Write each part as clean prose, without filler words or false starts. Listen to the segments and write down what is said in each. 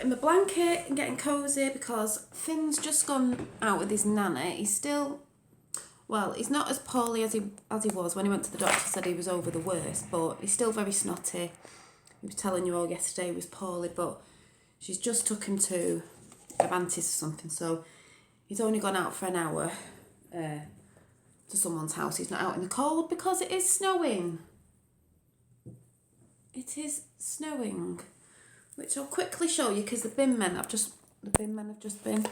in my blanket and getting cosy because Finn's just gone out with his nana. He's still, well, he's not as poorly as he was when he went to the doctor. Said he was over the worst, but he's still very snotty. He was telling you all yesterday he was poorly, but she's just took him to Avantis or something, so he's only gone out for an hour to someone's house. He's not out in the cold because it is snowing. It is snowing, which I'll quickly show you because the bin men have just been. I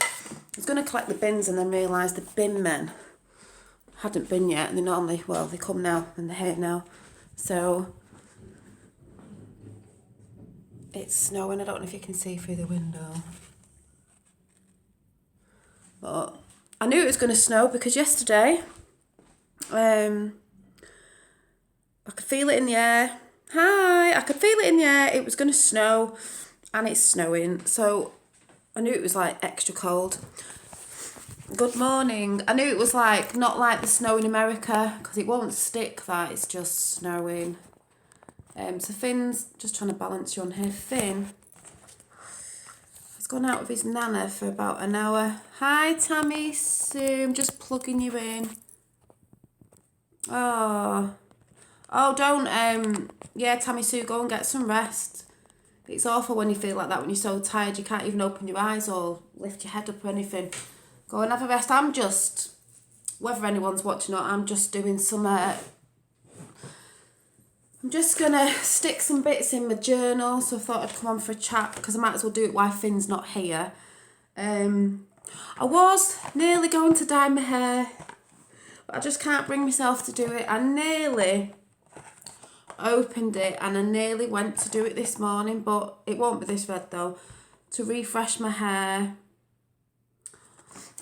was going to collect the bins and then realised the bin men hadn't been yet, and they normally, well, they come now and they're here now. So it's snowing. I don't know if you can see through the window, but I knew it was going to snow because yesterday I could feel it in the air. Hi, I could feel it in the air. It was going to snow and it's snowing. So I knew it was like extra cold. Good morning. I knew it was like not like the snow in America because it won't stick that. It's just snowing. So Finn's just trying to balance you on here. Finn has gone out with his nana for about an hour. Hi, Tammy Sue. I'm just plugging you in. Oh, don't, yeah, Tammy Sue, go and get some rest. It's awful when you feel like that, when you're so tired you can't even open your eyes or lift your head up or anything. Go and have a rest. I'm just, whether anyone's watching or not, I'm just doing some, I'm just going to stick some bits in my journal, so I thought I'd come on for a chat because I might as well do it while Finn's not here. I was nearly going to dye my hair, but I just can't bring myself to do it. I nearly opened it and I nearly went to do it this morning, but it won't be this red though, to refresh my hair.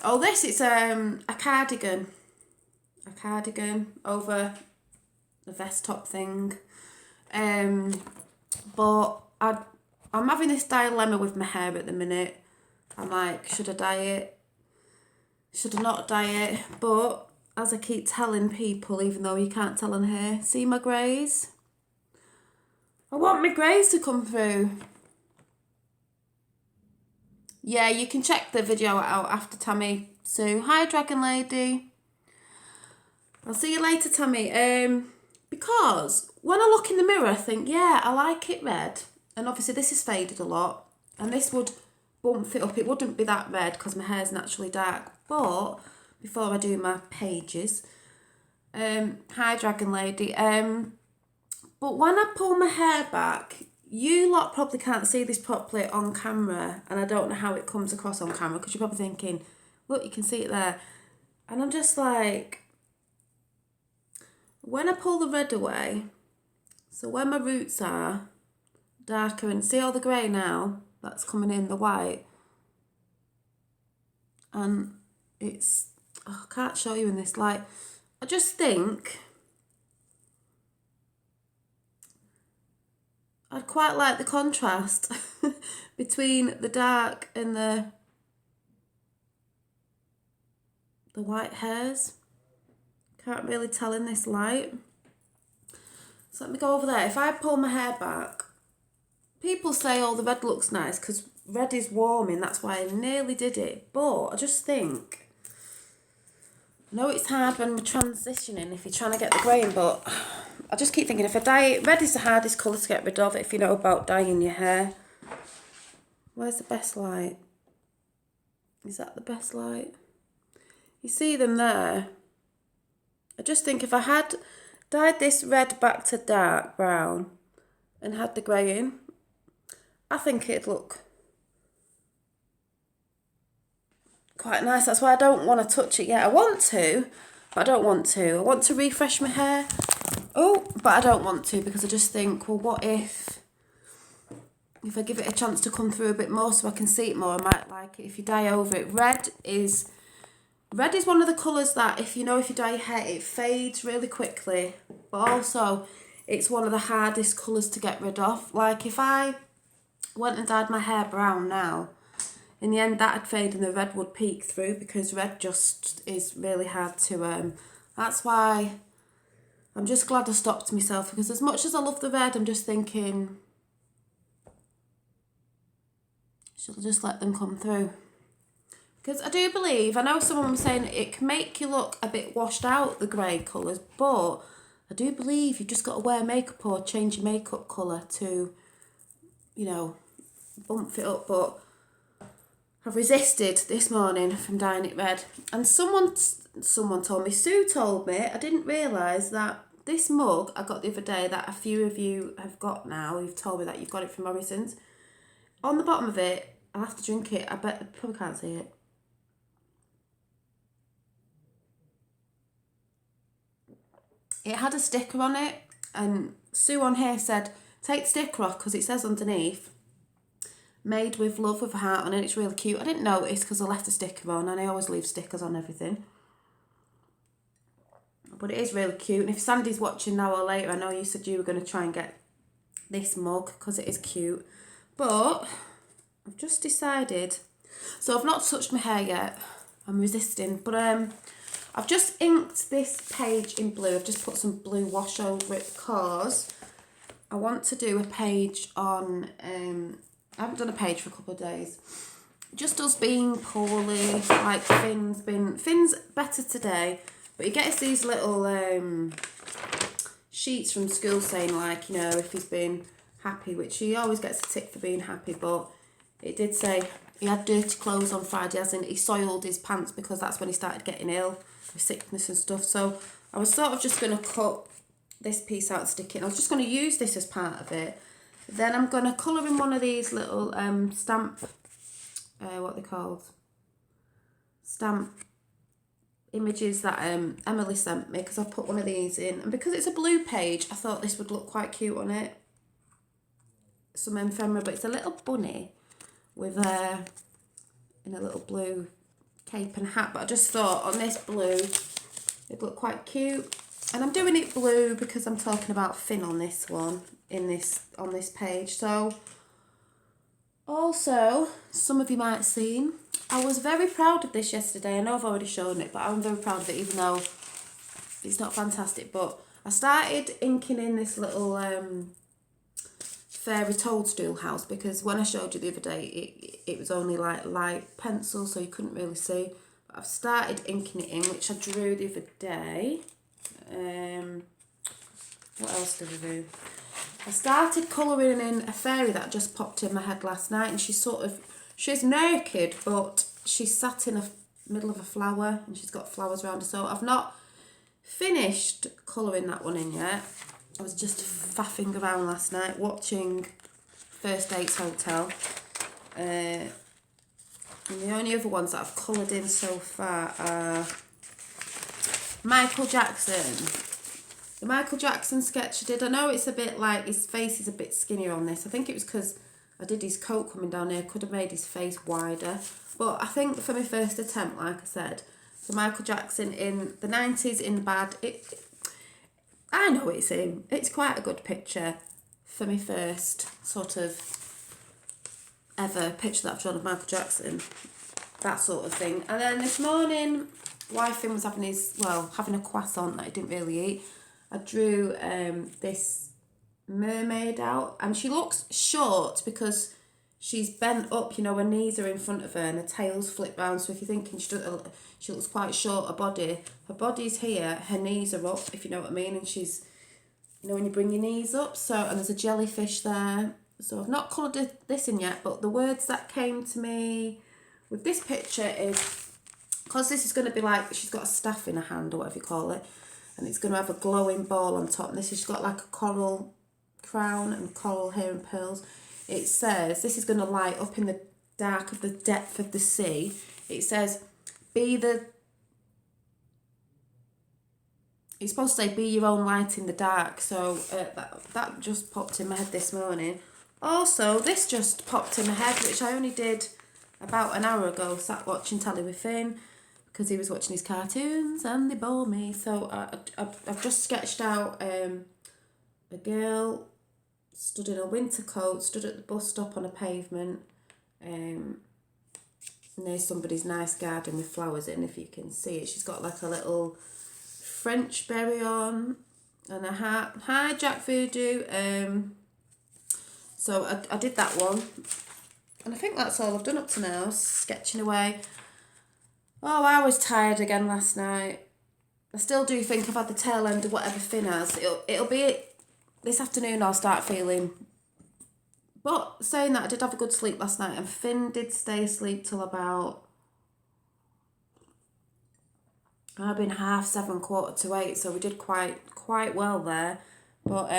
Oh, this, it's a cardigan over a vest top thing. But I'm having this dilemma with my hair at the minute. I'm like, should I dye it? Should I not dye it? But as I keep telling people, even though you can't tell on here, see my greys? I want my greys to come through. Yeah, you can check the video out after, Tammy Sue. Hi, Dragon Lady. I'll see you later, Tammy. Because when I look in the mirror, I think, yeah, I like it red. And obviously this is faded a lot. And this would bump it up. It wouldn't be that red because my hair's naturally dark. But before I do my pages, hi, Dragon Lady. But when I pull my hair back, you lot probably can't see this properly on camera, and I don't know how it comes across on camera because you're probably thinking, look, you can see it there. And I'm just like, when I pull the red away, so where my roots are darker, and see all the grey now that's coming in, the white, and it's, oh, I can't show you in this light. I just think I'd quite like the contrast between the dark and the white hairs. Can't really tell in this light. So let me go over there. If I pull my hair back, people say, oh, the red looks nice because red is warming. That's why I nearly did it. But I just think, I know it's hard when we're transitioning if you're trying to get the grey in, but I just keep thinking if I dye it, red is the hardest colour to get rid of if you know about dyeing your hair. Where's the best light? Is that the best light? You see them there? I just think if I had dyed this red back to dark brown and had the grey in, I think it'd look quite nice. That's why I don't want to touch it yet. I want to, but I don't want to. I want to refresh my hair. Oh, but I don't want to because I just think, well, what if I give it a chance to come through a bit more so I can see it more, I might like it if you dye over it. Red is one of the colours that if you dye your hair, it fades really quickly, but also it's one of the hardest colours to get rid of. Like if I went and dyed my hair brown now, in the end that'd fade and the red would peek through because red just is really hard to, that's why I'm just glad I stopped myself, because as much as I love the red, I'm just thinking, She'll just let them come through. Because I do believe, I know someone was saying it can make you look a bit washed out, the grey colours, but I do believe you've just got to wear makeup or change your makeup colour to, you know, bump it up. But I've resisted this morning from dyeing it red. And someone told me, Sue told me, I didn't realise that this mug I got the other day that a few of you have got now, you've told me that you've got it from Morrison's. On the bottom of it, I'll have to drink it, I bet I probably can't see it. It had a sticker on it, and Sue on here said, take the sticker off because it says underneath, made with love with a heart on it. It's really cute. I didn't notice because I left the sticker on, and I always leave stickers on everything. But it is really cute. And if Sandy's watching now or later, I know you said you were going to try and get this mug because it is cute. But I've just decided. So I've not touched my hair yet. I'm resisting. But I've just inked this page in blue. I've just put some blue wash over it because I want to do a page on... I haven't done a page for a couple of days. Just us being poorly, like Finn's better today, but he gets these little sheets from school saying, like, you know, if he's been happy, which he always gets a tick for being happy, but it did say he had dirty clothes on Friday, as in he soiled his pants because that's when he started getting ill with sickness and stuff. So I was sort of just going to cut this piece out and stick it. I was just going to use this as part of it. Then I'm going to colour in one of these little stamp, what they're called, stamp images that Emily sent me, because I put one of these in. And because it's a blue page, I thought this would look quite cute on it. Some ephemera, but it's a little bunny with in a little blue cape and hat. But I just thought on this blue, it'd look quite cute. And I'm doing it blue because I'm talking about Finn on this one, on this page. So also, some of you might have seen, I was very proud of this yesterday. I know I've already shown it, but I'm very proud of it, even though it's not fantastic. But I started inking in this little fairy toadstool house, because when I showed you the other day, it was only like light pencil, so you couldn't really see. But I've started inking it in, which I drew the other day. What else did I do? I started colouring in a fairy that just popped in my head last night, and she's naked, but she's sat in the middle of a flower, and she's got flowers around her. So I've not finished colouring that one in yet. I was just faffing around last night watching First Dates Hotel. And the only other ones that I've coloured in so far are Michael Jackson. The Michael Jackson sketch I did. I know it's a bit like his face is a bit skinnier on this. I think it was because I did his coat coming down here. Could have made his face wider. But I think for my first attempt, like I said, so Michael Jackson in the 90s in bad. I know it's him. It's quite a good picture for my first sort of ever picture that I've drawn of Michael Jackson. That sort of thing. And then this morning, while Finn was having having a croissant that he didn't really eat, I drew this mermaid out, and she looks short because she's bent up, you know, her knees are in front of her and her tail's flipped round. So if you're thinking she looks quite short, her body's here, her knees are up, if you know what I mean, and she's, you know, when you bring your knees up, so, and there's a jellyfish there. So I've not coloured this in yet, but the words that came to me with this picture is, because this is going to be like, she's got a staff in her hand or whatever you call it, and it's going to have a glowing ball on top, and this has got like a coral crown and coral hair and pearls. It says, this is going to light up in the dark of the depth of the sea. It says, it's supposed to say, be your own light in the dark. So that just popped in my head this morning. Also, this just popped in my head, which I only did about an hour ago, sat watching telly with Finn, because he was watching his cartoons and they bore me. So I've just sketched out a girl stood in a winter coat, stood at the bus stop on a pavement, near somebody's nice garden with flowers in, if you can see it. She's got like a little French berry on and a hat. Hi, Jack Voodoo. So I did that one. And I think that's all I've done up to now, sketching away. Oh, I was tired again last night. I still do think I've had the tail end of whatever Finn has. It'll be this afternoon I'll start feeling. But saying that, I did have a good sleep last night, and Finn did stay asleep till about, I've been 7:30, 7:45, so we did quite well there. But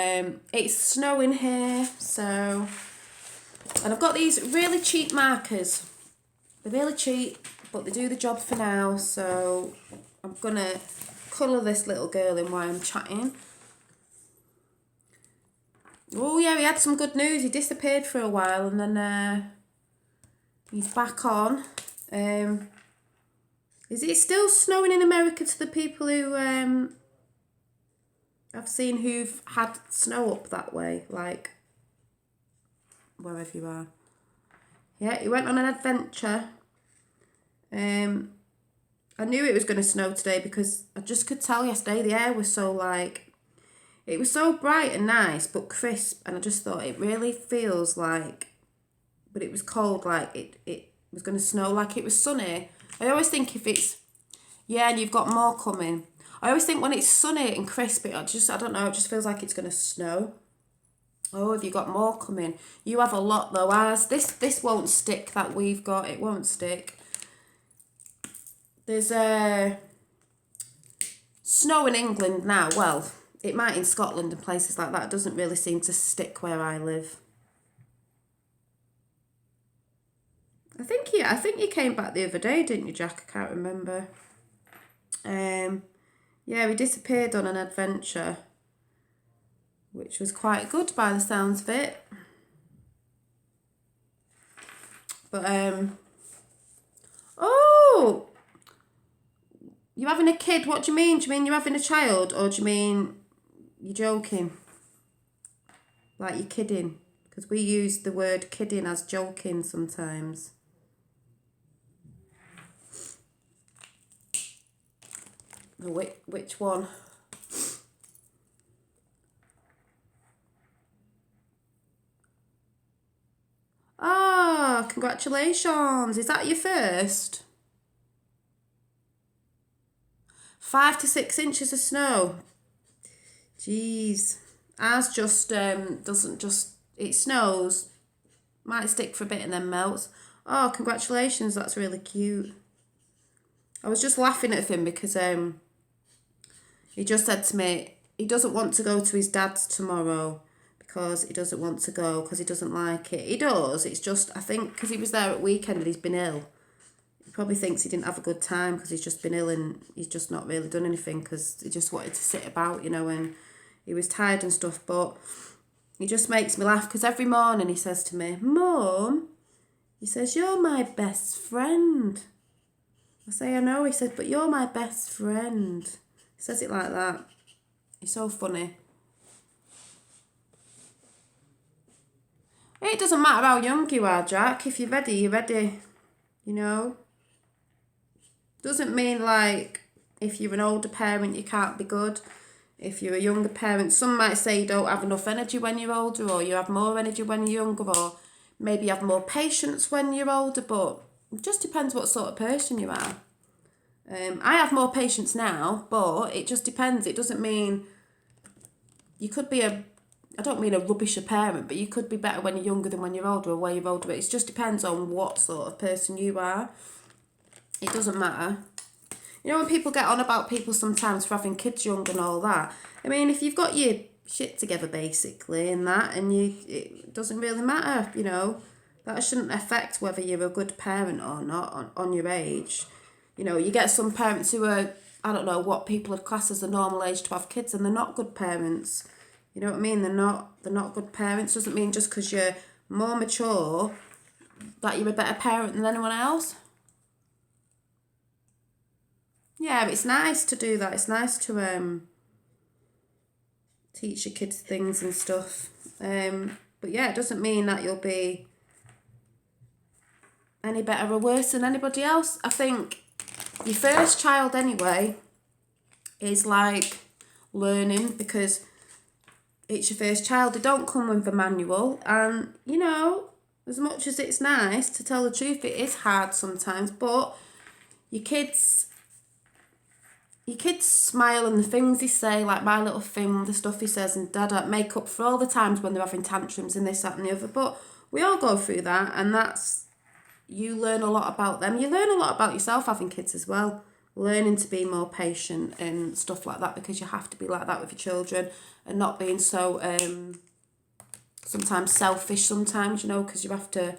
it's snowing here, so, and I've got these really cheap markers. They're really cheap, but they do the job for now, so I'm gonna colour this little girl in while I'm chatting. Oh yeah, he had some good news. He disappeared for a while, and then he's back on. Is it still snowing in America to the people who I've seen who've had snow up that way, like wherever you are? Yeah, he went on an adventure. I knew it was going to snow today because I just could tell yesterday the air was so like, it was so bright and nice but crisp, and I just thought it really feels like, but it was cold, like it was going to snow, like it was sunny. I always think if it's, yeah, and you've got more coming. I always think when it's sunny and crisp, I don't know, it just feels like it's going to snow. Oh, have you got more coming? You have a lot though, as this won't stick that we've got, it won't stick. There's snow in England now, well, it might in Scotland and places like that. It doesn't really seem to stick where I live. I think you came back the other day, didn't you, Jack? I can't remember. Yeah, we disappeared on an adventure, which was quite good by the sounds of it. But oh, you having a kid? What do you mean? Do you mean you're having a child, or do you mean you're joking? Like you're kidding? Because we use the word kidding as joking sometimes. Which one? Ah, congratulations. Is that your first? 5 to 6 inches of snow. Jeez. Ours just doesn't just, it snows, might stick for a bit and then melts. Oh, congratulations, that's really cute. I was just laughing at him because he just said to me he doesn't want to go to his dad's tomorrow because he doesn't want to go because he doesn't like it. He does, it's just, I think because he was there at weekend and he's been ill. He probably thinks he didn't have a good time because he's just been ill and he's just not really done anything because he just wanted to sit about, you know, and he was tired and stuff. But he just makes me laugh because every morning he says to me, Mum, he says, you're my best friend. I say, I know. He says, but you're my best friend. He says it like that. He's so funny. It doesn't matter how young you are, Jack. If you're ready, you're ready. You know? Doesn't mean like if you're an older parent you can't be good. If you're a younger parent, some might say you don't have enough energy when you're older, or you have more energy when you're younger, or maybe you have more patience when you're older, but it just depends what sort of person you are. I have more patience now, but it just depends. It doesn't mean you could be I don't mean a rubbish parent, but you could be better when you're younger than when you're older, or when you're older. But it just depends on what sort of person you are. It doesn't matter. You know when people get on about people sometimes for having kids young and all that? I mean, if you've got your shit together basically and that, and it doesn't really matter, you know. That shouldn't affect whether you're a good parent or not on your age. You know, you get some parents who are, I don't know, what people would class as the normal age to have kids, and they're not good parents. You know what I mean? They're not good parents. Doesn't mean just because you're more mature that you're a better parent than anyone else. Yeah, it's nice to do that. It's nice to teach your kids things and stuff. But yeah, it doesn't mean that you'll be any better or worse than anybody else. I think your first child anyway is like learning, because it's your first child. They don't come with a manual, and you know, As much as it's nice, to tell the truth, it is hard sometimes, but your kids smile and the things they say, like my little thing, the stuff he says, and Dad make up for all the times when they're having tantrums and this, that and the other. But we all go through that, and you learn a lot about them. You learn a lot about yourself having kids as well. Learning to be more patient and stuff like that, because you have to be like that with your children and not being so sometimes selfish sometimes, because you have to,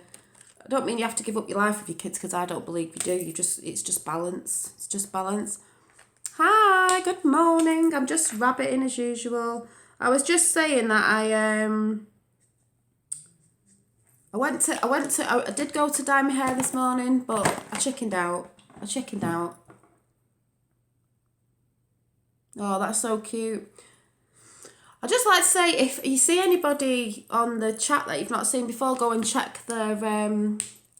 I don't mean you have to give up your life with your kids, because I don't believe you do. It's just balance. It's just balance. Hi, good morning. I'm just rabbiting as usual. I was just saying that I did go to dye my hair this morning, but I chickened out. Oh, that's so cute. I'd just like to say, if you see anybody on the chat that you've not seen before, go and check their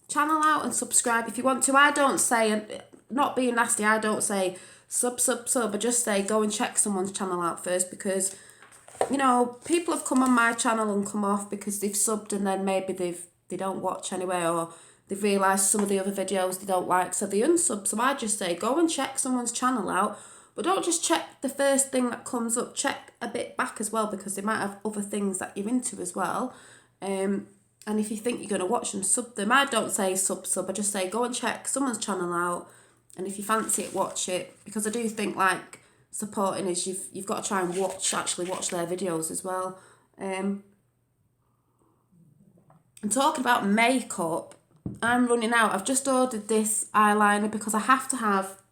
channel out and subscribe if you want to. I don't say, not being nasty, I don't say sub, I just say go and check someone's channel out first, because, people have come on my channel and come off because they've subbed and then maybe they don't watch anyway, or they've realised some of the other videos they don't like, so they unsub. So I just say go and check someone's channel out. But don't just check the first thing that comes up. Check a bit back as well, because they might have other things that you're into as well. And if you think you're going to watch them, sub them. I don't say sub. I just say go and check someone's channel out. And if you fancy it, watch it. Because I do think, like, supporting is you've got to try and actually watch their videos as well. And talking about makeup, I'm running out. I've just ordered this eyeliner because I have to have,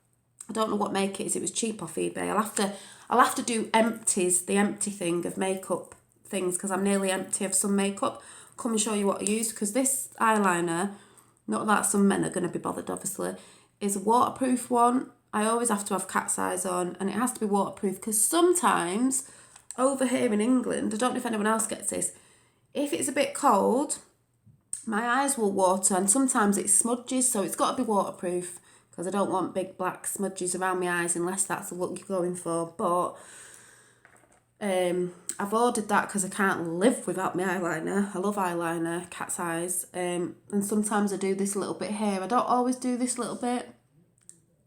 I don't know what make it is. It was cheap off eBay. I'll have to do empties, the empty thing of makeup things, because I'm nearly empty of some makeup. Come and show you what I use, because this eyeliner, not that some men are going to be bothered obviously, is a waterproof one. I always have to have cat's eyes on, and it has to be waterproof, because sometimes over here in England, I don't know if anyone else gets this, if it's a bit cold, my eyes will water, and sometimes it smudges, so it's got to be waterproof, because I don't want big black smudges around my eyes unless that's the look you're going for. But I've ordered that because I can't live without my eyeliner. I love eyeliner, cat's eyes. And sometimes I do this little bit here. I don't always do this little bit.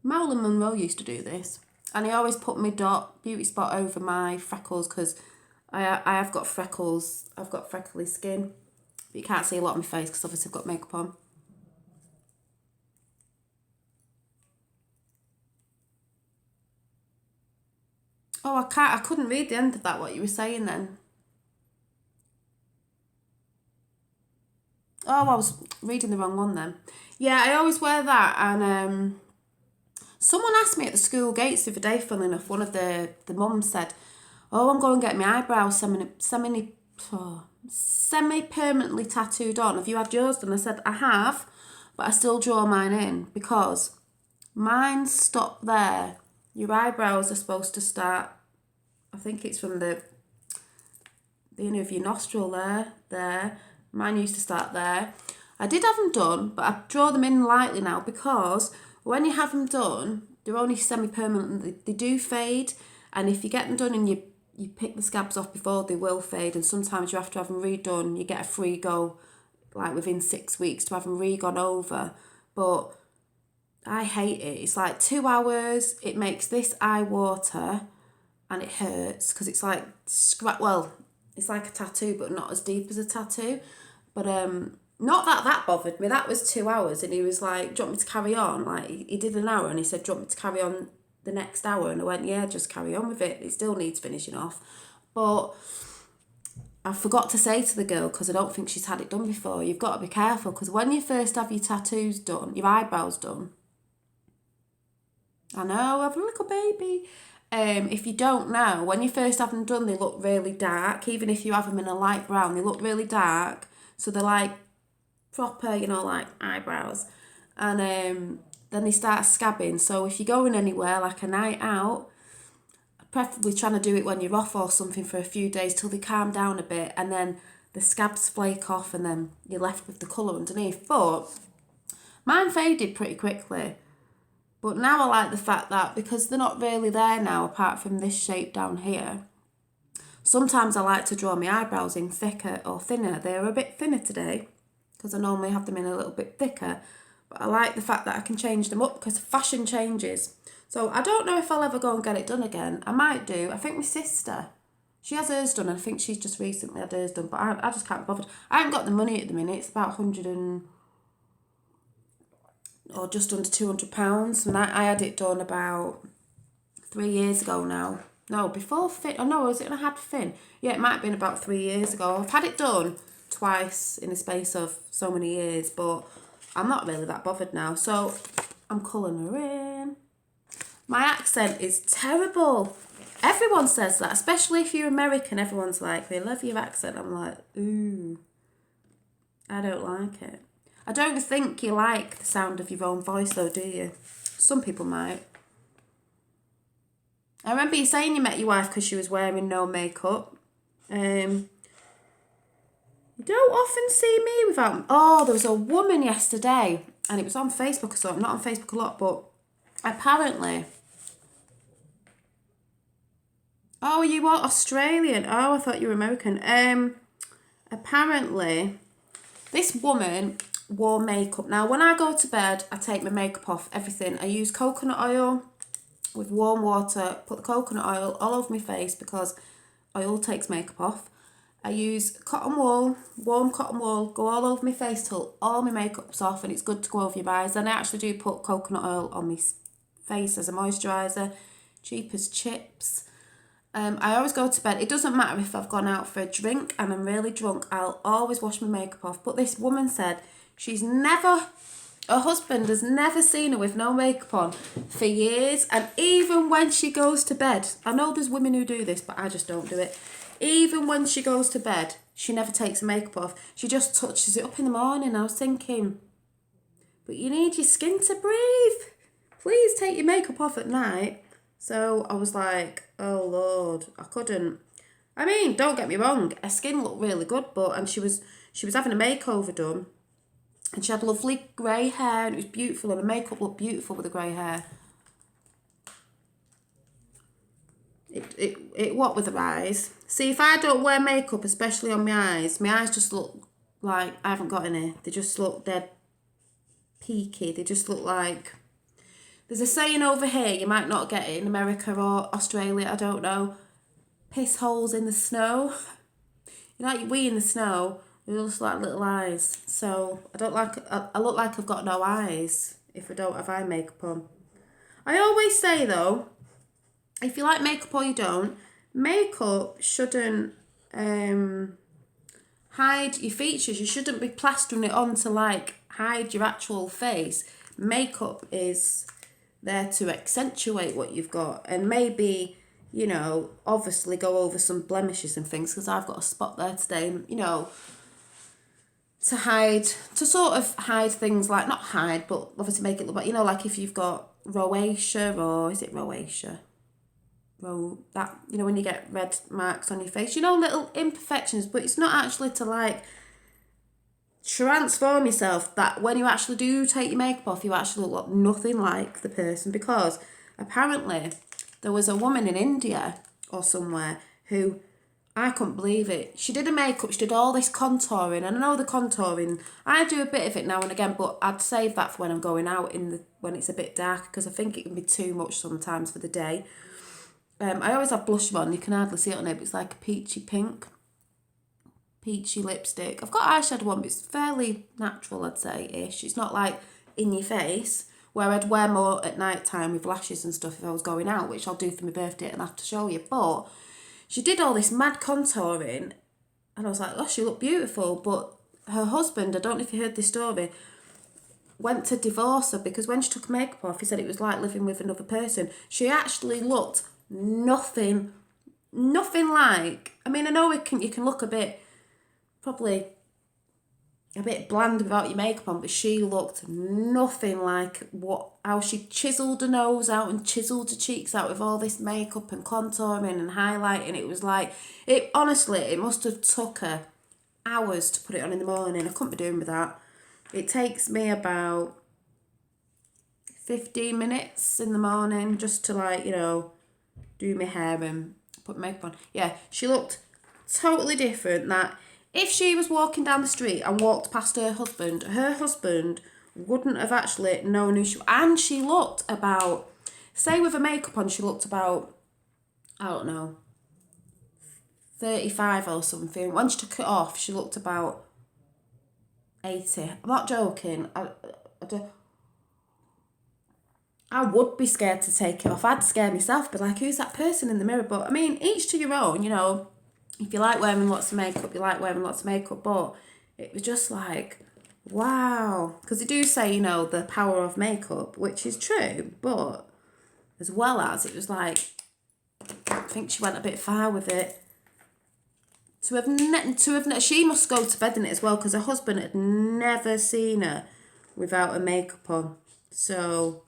Marilyn Monroe used to do this. And he always put my beauty spot over my freckles, because I have got freckles. I've got freckly skin. But you can't see a lot on my face because obviously I've got makeup on. Oh, I couldn't read the end of that, what you were saying then. Oh, I was reading the wrong one then. Yeah, I always wear that, and someone asked me at the school gates the other day, funnily enough, one of the mums said, oh, I'm going to get my eyebrows semi-permanently tattooed on. Have you had yours done? I said, I have, but I still draw mine in, because mine stop there. Your eyebrows are supposed to start, I think it's from the end of your nostril there. Mine used to start there. I did have them done, but I draw them in lightly now, because when you have them done, they're only semi-permanent. They do fade, and if you get them done and you pick the scabs off before, they will fade, and sometimes you have to have them redone. You get a free go, like within 6 weeks, to have them re-gone over. But I hate it. It's like 2 hours. It makes this eye water, and it hurts, because it's like it's like a tattoo, but not as deep as a tattoo. But not that bothered me. That was 2 hours, and he was like, do you want me to carry on? Like, he did an hour, and he said, do you want me to carry on the next hour? And I went, yeah, just carry on with it. It still needs finishing off. But I forgot to say to the girl, because I don't think she's had it done before, you've got to be careful, because when you first have your tattoos done, your eyebrows done, I know, I have a little baby. If you don't know, when you first have them done, they look really dark. Even if you have them in a light brown, they look really dark. So they're like proper, like eyebrows. And then they start scabbing. So if you're going anywhere, like a night out, preferably trying to do it when you're off or something for a few days till they calm down a bit, and then the scabs flake off, and then you're left with the colour underneath. But mine faded pretty quickly. But now I like the fact that, because they're not really there now, apart from this shape down here, sometimes I like to draw my eyebrows in thicker or thinner. They're a bit thinner today, because I normally have them in a little bit thicker. But I like the fact that I can change them up because fashion changes. So I don't know if I'll ever go and get it done again. I might do. I think my sister, she has hers done, and I think she's just recently had hers done, but I just can't be bothered. I haven't got the money at the minute. It's about 100 or just under £200. And I had it done about 3 years ago now. No, before Finn. Oh no, was it when I had Finn? Yeah, it might have been about 3 years ago. I've had it done twice in the space of so many years, but I'm not really that bothered now. So I'm colouring her in. My accent is terrible. Everyone says that, especially if you're American. Everyone's like, they love your accent. I'm like, ooh, I don't like it. I don't think you like the sound of your own voice though, do you? Some people might. I remember you saying you met your wife because she was wearing no makeup. You don't often see me without... Oh, there was a woman yesterday, and it was on Facebook or something. Not on Facebook a lot, but apparently... Oh, you are Australian. Oh, I thought you were American. Apparently, this woman wore makeup. Now, when I go to bed, I take my makeup off, everything. I use coconut oil with warm water, put the coconut oil all over my face because oil takes makeup off. I use cotton wool, warm cotton wool, go all over my face till all my makeup's off, and it's good to go over your eyes. Then I actually do put coconut oil on my face as a moisturiser, cheap as chips. I always go to bed. It doesn't matter if I've gone out for a drink and I'm really drunk, I'll always wash my makeup off. But this woman said her husband has never seen her with no makeup on for years. And even when she goes to bed, I know there's women who do this, but I just don't do it. Even when she goes to bed, she never takes her makeup off. She just touches it up in the morning. I was thinking, but you need your skin to breathe. Please take your makeup off at night. So I was like, oh Lord, I couldn't. I mean, don't get me wrong, her skin looked really good, and she was having a makeover done, and she had lovely grey hair, and it was beautiful, and her makeup looked beautiful with the grey hair. It what with her eyes? See, if I don't wear makeup, especially on my eyes just look like I haven't got any. They just look dead peaky. They just look like... There's a saying over here, you might not get it in America or Australia, I don't know. Piss holes in the snow. You know, like you wee in the snow, they just like little eyes. So I look like I've got no eyes if I don't have eye makeup on. I always say though, if you like makeup or you don't, makeup shouldn't hide your features. You shouldn't be plastering it on to like hide your actual face. Makeup is there to accentuate what you've got, and maybe, you know, obviously go over some blemishes and things, because I've got a spot there today, you know, to sort of hide things, like not hide, but obviously make it look like, you know, like if you've got rosacea, or is it rosacea? That, you know, when you get red marks on your face, you know, little imperfections, but it's not actually to like transform yourself, that when you actually do take your makeup off, you actually look nothing like the person. Because apparently there was a woman in India or somewhere who, I couldn't believe it, she did her makeup, she did all this contouring, and I know the contouring, I do a bit of it now and again, but I'd save that for when I'm going out when it's a bit dark, because I think it can be too much sometimes for the day. I always have blush on, you can hardly see it on it, but it's like a peachy pink, peachy lipstick. I've got eyeshadow on, but it's fairly natural, I'd say, ish. It's not like in your face, where I'd wear more at night time with lashes and stuff if I was going out, which I'll do for my birthday and I have to show you. But she did all this mad contouring, and I was like, oh, she looked beautiful. But her husband, I don't know if you heard this story, went to divorce her because when she took makeup off, he said it was like living with another person. She actually looked nothing like... I mean, I know you can look a bit... probably a bit bland without your makeup on, but she looked nothing like how she chiselled her nose out and chiselled her cheeks out with all this makeup and contouring and highlighting. It was like, it must have took her hours to put it on in the morning. I couldn't be doing with that. It takes me about 15 minutes in the morning just to, like, you know, do my hair and put makeup on. Yeah, she looked totally different. That if she was walking down the street and walked past her husband wouldn't have actually known who she was. And she looked about, say with her makeup on, she looked about, I don't know, 35 or something. When she took it off, she looked about 80. I'm not joking. I would be scared to take it off. I'd scare myself, be like, who's that person in the mirror? But I mean, each to your own, you know. If you like wearing lots of makeup, you like wearing lots of makeup. But it was just like, wow. Because they do say, you know, the power of makeup, which is true. But as well as, it was like, I think she went a bit far with it. She must go to bed in it as well, because her husband had never seen her without her makeup on. So,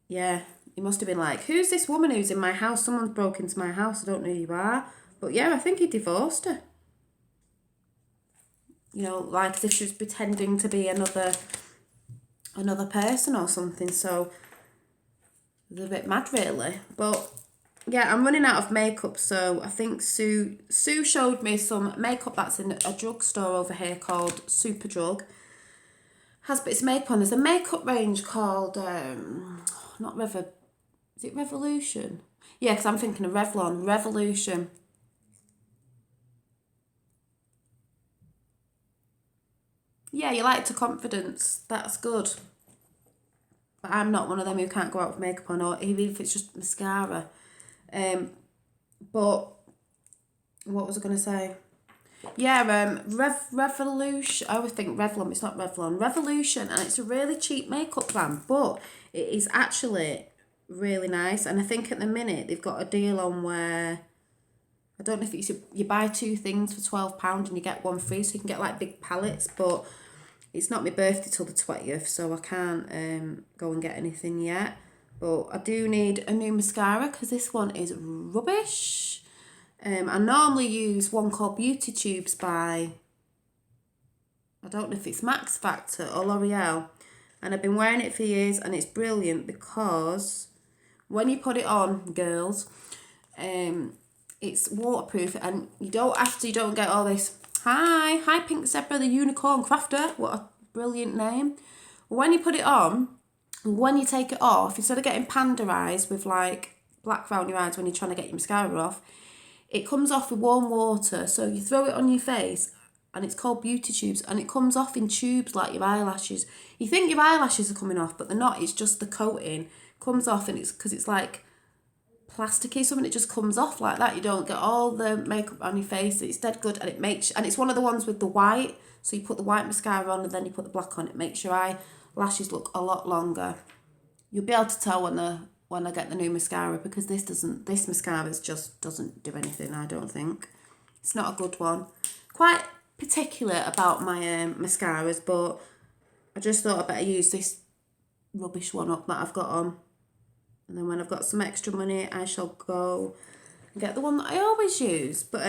yeah, he must have been like, who's this woman who's in my house? Someone's broke into my house. I don't know who you are. But yeah, I think he divorced her. You know, like as if she was pretending to be another person or something. So, it was a bit mad, really. But yeah, I'm running out of makeup, so I think Sue showed me some makeup that's in a drugstore over here called Superdrug. Has bits of makeup on. There's a makeup range called is it Revolution? Yeah, because I'm thinking of Revlon. Revolution. Yeah, you like to confidence. That's good. But I'm not one of them who can't go out with makeup on, or even if it's just mascara. But what was I going to say? Yeah, Revolution. I always think Revlon. It's not Revlon. Revolution, and it's a really cheap makeup brand, but it is actually really nice. And I think at the minute they've got a deal on where I don't know if it's you buy 2 things for £12 and you get 1 free, so you can get like big palettes. But it's not my birthday till the 20th, so I can't go and get anything yet. But I do need a new mascara because this one is rubbish. I normally use one called Beauty Tubes by, I don't know if it's Max Factor or L'Oreal. And I've been wearing it for years and it's brilliant because when you put it on, girls, it's waterproof and you don't get all this, hi Pink Zebra the Unicorn Crafter, what a brilliant name. When you put it on, when you take it off, instead of getting panda eyes with like black around your eyes when you're trying to get your mascara off, it comes off with warm water. So you throw it on your face and it's called Beauty Tubes and it comes off in tubes like your eyelashes. You think your eyelashes are coming off, but they're not. It's just the coating comes off, and it's because it's like plasticky, something. It just comes off like that. You don't get all the makeup on your face. It's dead good, and it's one of the ones with the white. So you put the white mascara on and then you put the black on. It makes your eyelashes look a lot longer. You'll be able to tell when I get the new mascara, because this mascara just doesn't do anything. I don't think it's not a good one. Quite particular about my mascaras, but I just thought I better use this rubbish one up that I've got on. And then when I've got some extra money, I shall go and get the one that I always use. But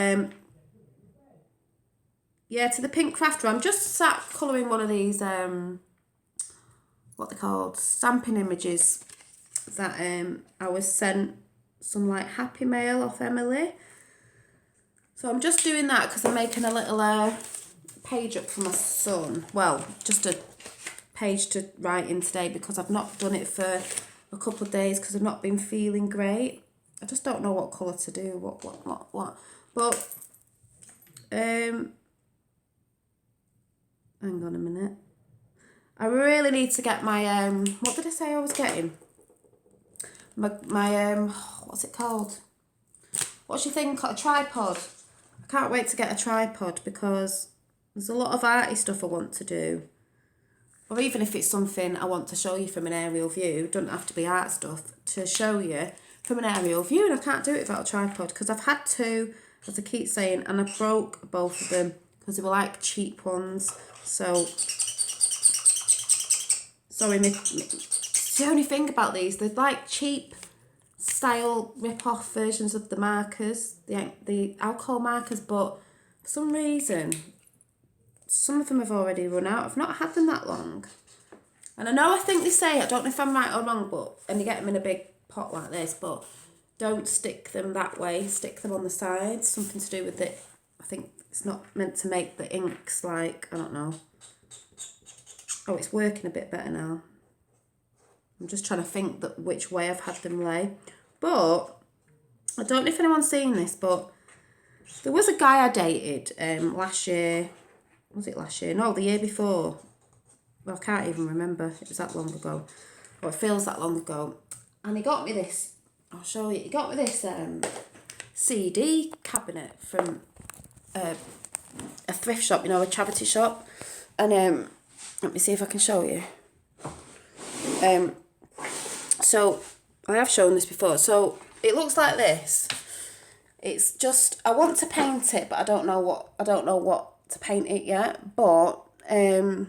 yeah, to the Pink Crafter, I'm just sat colouring one of these, what they're called, stamping images that I was sent some like happy mail off Emily. So I'm just doing that because I'm making a little page up for my son. Well, just a page to write in today because I've not done it for a couple of days because I've not been feeling great. I just don't know what colour to do, what. But, hang on a minute. I really need to get my, what did I say I was getting? My what's it called? What's your thing called? A tripod. I can't wait to get a tripod because there's a lot of arty stuff I want to do. Or even if it's something I want to show you from an aerial view, it doesn't have to be art stuff, to show you from an aerial view, and I can't do it without a tripod because I've had two, as I keep saying, and I broke both of them because they were like cheap ones. So, sorry, it's the only thing about these, they're like cheap style rip-off versions of the markers, the alcohol markers, but for some reason, some of them have already run out. I've not had them that long. And I think they say, I don't know if I'm right or wrong, but, and you get them in a big pot like this, but don't stick them that way, stick them on the sides, something to do with it I think it's not meant to make the inks like, I don't know. Oh, it's working a bit better now. I'm just trying to think that which way I've had them lay. But I don't know if anyone's seen this, but there was a guy I dated last year. Was it last year? No, the year before. Well, I can't even remember. It was that long ago. Or it feels that long ago. And he got me this. I'll show you. He got me this CD cabinet from a thrift shop, you know, a charity shop. And let me see if I can show you. So I have shown this before. So it looks like this. It's just, I want to paint it, but I don't know what to paint it yet. But I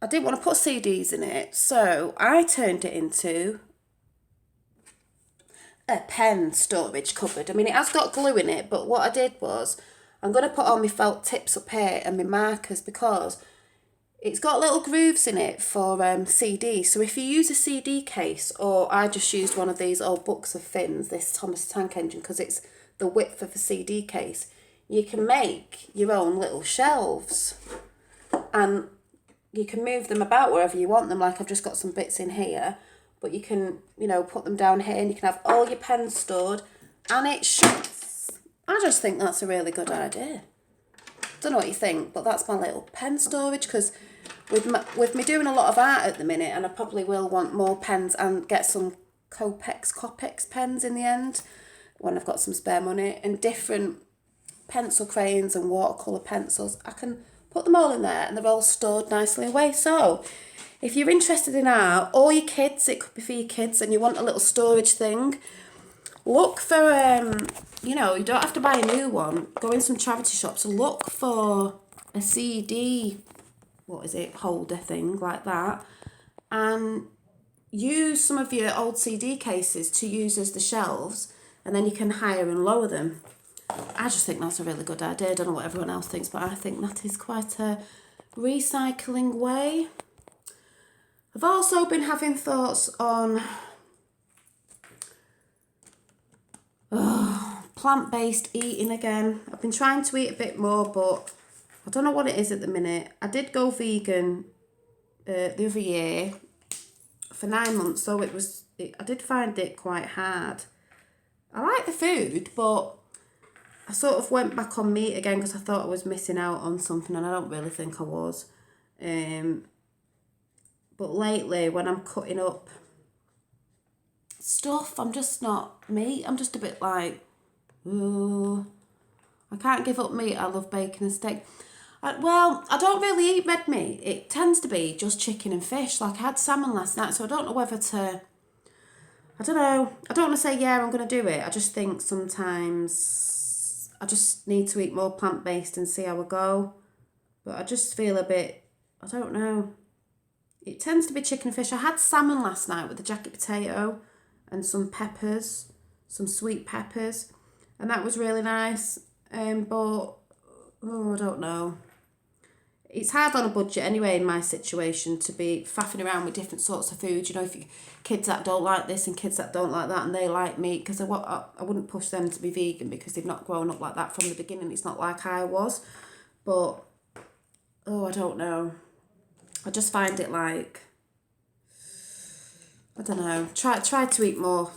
didn't want to put CDs in it, so I turned it into a pen storage cupboard. I mean, it has got glue in it, but what I did was I'm going to put all my felt tips up here and my markers, because it's got little grooves in it for CDs. So if you use a CD case, or I just used one of these old books of Finn's, this Thomas the Tank Engine, because it's the width of a CD case, you can make your own little shelves. And you can move them about wherever you want them. Like I've just got some bits in here, but you can, you know, put them down here and you can have all your pens stored and it shuts. I just think that's a really good idea. Don't know what you think, but that's my little pen storage, because with me doing a lot of art at the minute, and I probably will want more pens and get some Copex pens in the end when I've got some spare money, and different pencil crayons and watercolour pencils. I can put them all in there and they're all stored nicely away. So if you're interested in art, or your kids, it could be for your kids, and you want a little storage thing, look for, you know, you don't have to buy a new one. Go in some charity shops and look for a CD, holder thing like that, and use some of your old CD cases to use as the shelves, and then you can higher and lower them. I just think that's a really good idea. I don't know what everyone else thinks, but I think that is quite a recycling way. I've also been having thoughts on plant-based eating again. I've been trying to eat a bit more, but I don't know what it is at the minute. I did go vegan the other year for 9 months, so I did find it quite hard. I like the food, but I sort of went back on meat again because I thought I was missing out on something, and I don't really think I was. But lately, when I'm cutting up stuff, I'm just not meat. I'm just a bit like, ooh, I can't give up meat. I love bacon and steak. I don't really eat red meat. It tends to be just chicken and fish. Like I had salmon last night, so I don't know whether to, I don't know. I don't want to say, yeah, I'm going to do it. I just think sometimes I just need to eat more plant-based and see how I go. But I just feel a bit, I don't know. It tends to be chicken and fish. I had salmon last night with a jacket potato and some peppers, some sweet peppers. And that was really nice. But, I don't know. It's hard on a budget anyway in my situation to be faffing around with different sorts of food. You know, if you kids that don't like this and kids that don't like that and they like meat, because I wouldn't push them to be vegan because they've not grown up like that from the beginning. It's not like I was. But, I don't know. I just find it like, I don't know, try to eat more.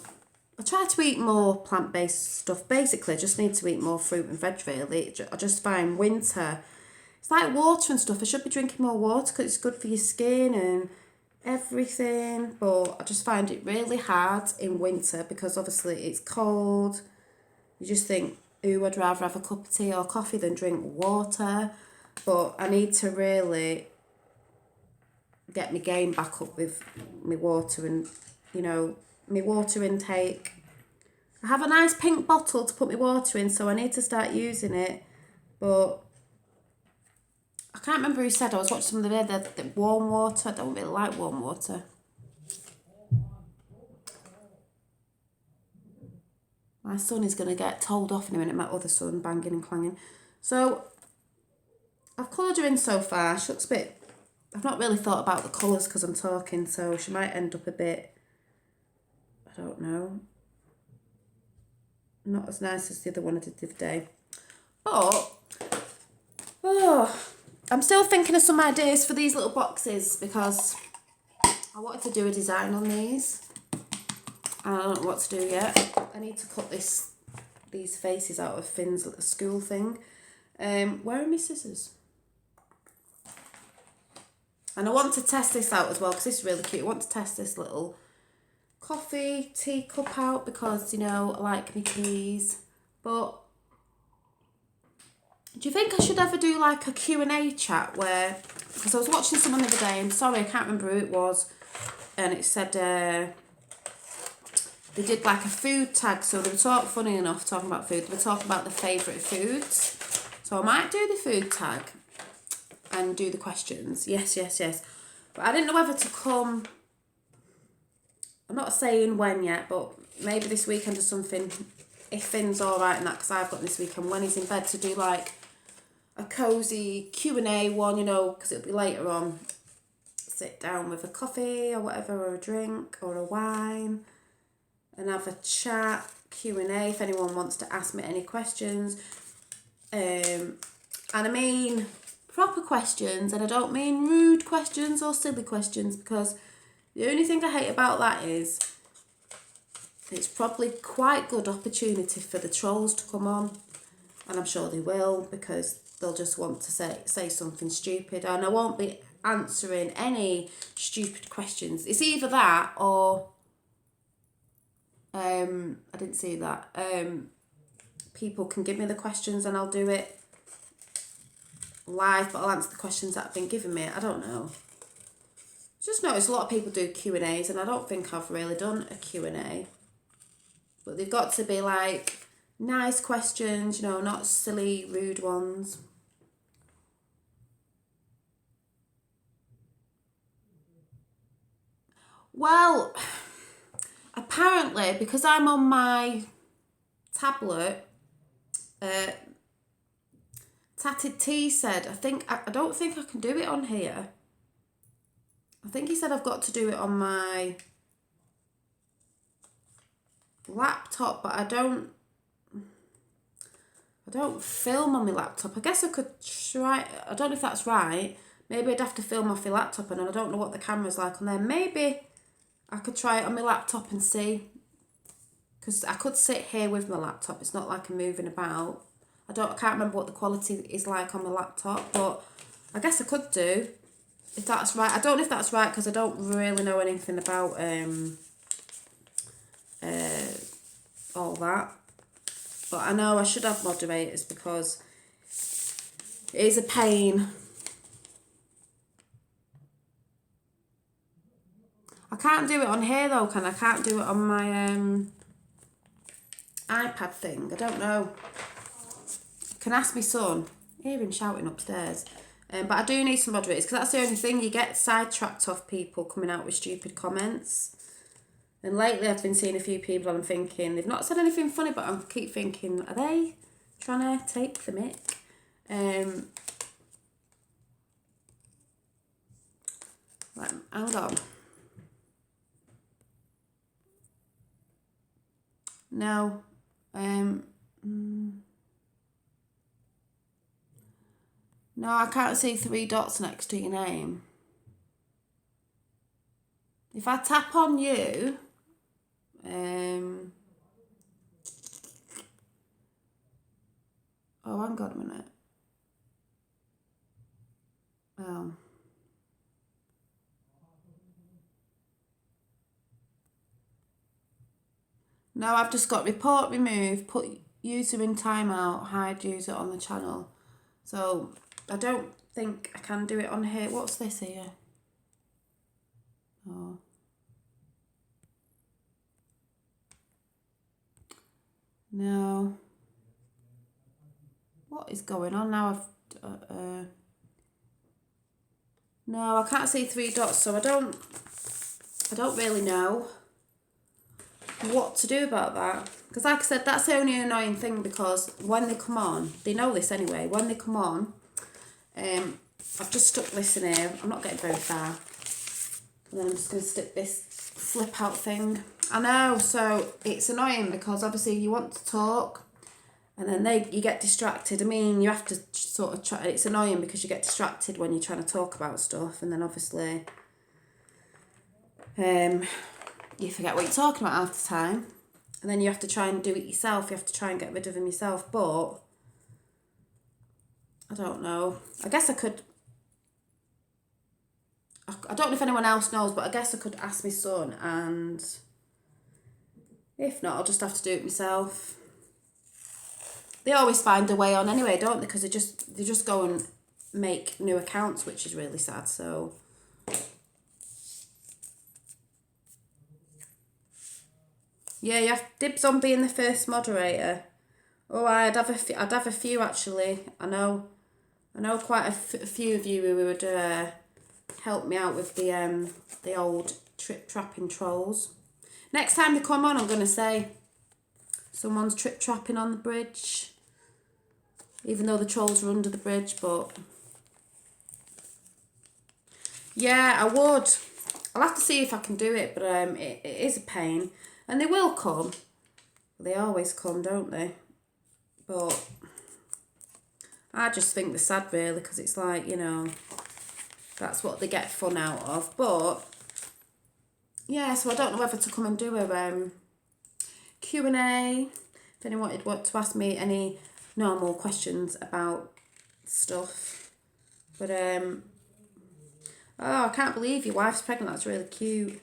I try to eat more plant-based stuff. Basically, I just need to eat more fruit and veg, really. I just find winter, it's like water and stuff. I should be drinking more water because it's good for your skin and everything. But I just find it really hard in winter because obviously it's cold. You just think, ooh, I'd rather have a cup of tea or coffee than drink water. But I need to really get my game back up with my water and, you know, my water intake. I have a nice pink bottle to put my water in, so I need to start using it. But I can't remember who said, I was watching some of the warm water. I don't really like warm water. My son is going to get told off in a minute, my other son, banging and clanging. So I've coloured her in so far. She looks a bit, I've not really thought about the colours because I'm talking, so she might end up a bit, I don't know, not as nice as the other one I did the other day. But, oh, I'm still thinking of some ideas for these little boxes because I wanted to do a design on these. I don't know what to do yet. I need to cut these faces out of Finn's little school thing. Where are my scissors? And I want to test this out as well because this is really cute. I want to test this little coffee teacup out because, you know, I like my teas. But do you think I should ever do like a Q&A chat where, because I was watching someone the other day, and sorry, I can't remember who it was, and it said they did like a food tag, so they were funny enough, talking about food, they were talking about their favourite foods. So I might do the food tag and do the questions. Yes. But I didn't know whether to come, I'm not saying when yet, but maybe this weekend or something, if Finn's alright and that, because I've got this weekend when he's in bed, to do like a cosy Q&A one, you know, because it'll be later on. Sit down with a coffee or whatever, or a drink or a wine, and have a chat, Q&A, if anyone wants to ask me any questions. And I mean proper questions, and I don't mean rude questions or silly questions, because the only thing I hate about that is it's probably quite good opportunity for the trolls to come on, and I'm sure they will, because they'll just want to say something stupid, and I won't be answering any stupid questions. It's either that or I didn't see that. People can give me the questions and I'll do it live, but I'll answer the questions that have been given me. I don't know. Just noticed a lot of people do Q&As, and I don't think I've really done a Q&A. But they've got to be like nice questions, you know, not silly, rude ones. Well, apparently, because I'm on my tablet, Tatted T said, I don't think I can do it on here. I think he said I've got to do it on my laptop, but I don't film on my laptop. I guess I could try, I don't know if that's right. Maybe I'd have to film off my laptop, and I don't know what the camera's like on there. Maybe I could try it on my laptop and see, because I could sit here with my laptop. It's not like I'm moving about. I can't remember what the quality is like on my laptop, but I guess I could do, if that's right. I don't know if that's right, because I don't really know anything about all that. But I know I should have moderators, because it is a pain. I can't do it on here though, can I? I can't do it on my iPad thing. I don't know. Can ask my son. I hear him shouting upstairs. But I do need some moderators, because that's the only thing, you get sidetracked off people coming out with stupid comments. And lately I've been seeing a few people, and I'm thinking, they've not said anything funny, but I keep thinking, are they trying to take the mick? Right, hang on. No. No, I can't see 3 dots next to your name. If I tap on you, oh, hang on a minute. Oh. No, I've just got report remove, put user in timeout, hide user on the channel. So I don't think I can do it on here. What's this here? Oh. No. What is going on now? No, I can't see 3 dots, so I don't really know what to do about that. Because like I said, that's the only annoying thing, because when they come on, they know this anyway, when they come on, I've just stuck this in here. I'm not getting very far. And then I'm just going to stick this flip out thing. I know, so it's annoying, because obviously you want to talk, And then you get distracted. I mean, you have to sort of try. It's annoying because you get distracted when you're trying to talk about stuff, and then obviously, you forget what you're talking about half the time, and then you have to try and do it yourself. You have to try and get rid of them yourself. But I don't know. I guess I could. I don't know if anyone else knows, but I guess I could ask my son, and if not, I'll just have to do it myself. They always find a way on anyway, don't they? Because they just go and make new accounts, which is really sad. So yeah, you have dibs on being the first moderator. Oh, I'd have a few actually. I know quite a few of you who would help me out with the old trip trapping trolls. Next time they come on, I'm gonna say someone's trip trapping on the bridge. Even though the trolls are under the bridge, but yeah, I would. I'll have to see if I can do it, but it is a pain. And they will come. They always come, don't they? But I just think they're sad, really, because it's like, you know, that's what they get fun out of. But yeah, so I don't know whether to come and do a Q&A. If anyone would want to ask me any normal questions about stuff. But oh, I can't believe your wife's pregnant. That's really cute.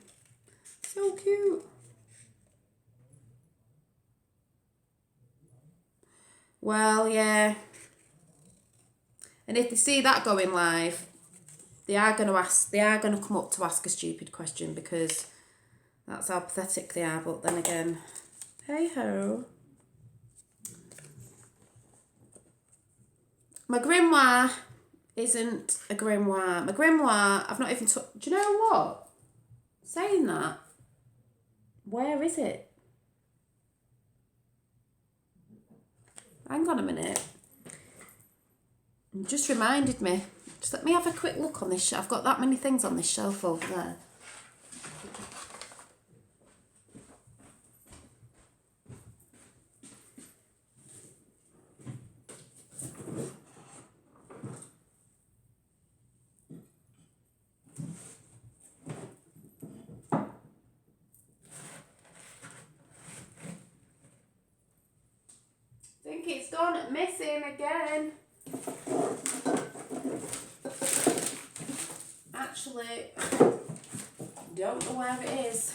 So cute. Well, yeah. And if they see that going live, they are going to come up to ask a stupid question, because that's how pathetic they are. But then again, hey ho. My grimoire isn't a grimoire. My grimoire, I've not even do you know what? Saying that, where is it? Hang on a minute. You just reminded me. Just let me have a quick look on this. I've got that many things on this shelf over there. I think it's gone missing again. Actually, don't know where it is.